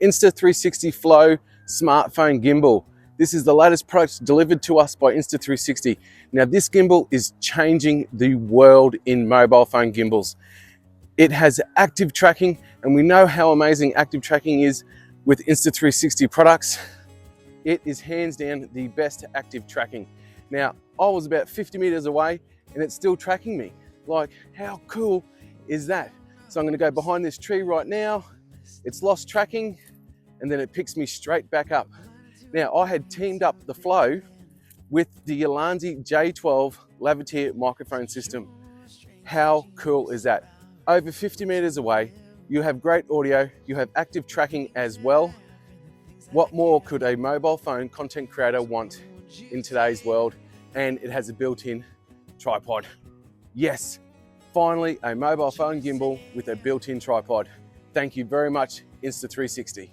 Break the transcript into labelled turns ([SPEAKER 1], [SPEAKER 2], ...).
[SPEAKER 1] Insta360 FLOW smartphone gimbal. This is the latest product delivered to us by Insta360. Now this gimbal is changing the world in mobile phone gimbals. It has active tracking, and we know how amazing active tracking is with Insta360 products. It is hands down the best active tracking. Now, I was about 50 meters away and it's still tracking me. Like, how cool is that? So I'm gonna go behind this tree right now. It's lost tracking and then it picks me straight back up. Now, I had teamed up the FLOW with the Telesin J12 lavalier microphone system. How cool is that? Over 50 meters away, you have great audio, you have active tracking as well. What more could a mobile phone content creator want in today's world? And it has a built-in tripod. Yes, finally a mobile phone gimbal with a built-in tripod. Thank you very much, Insta360.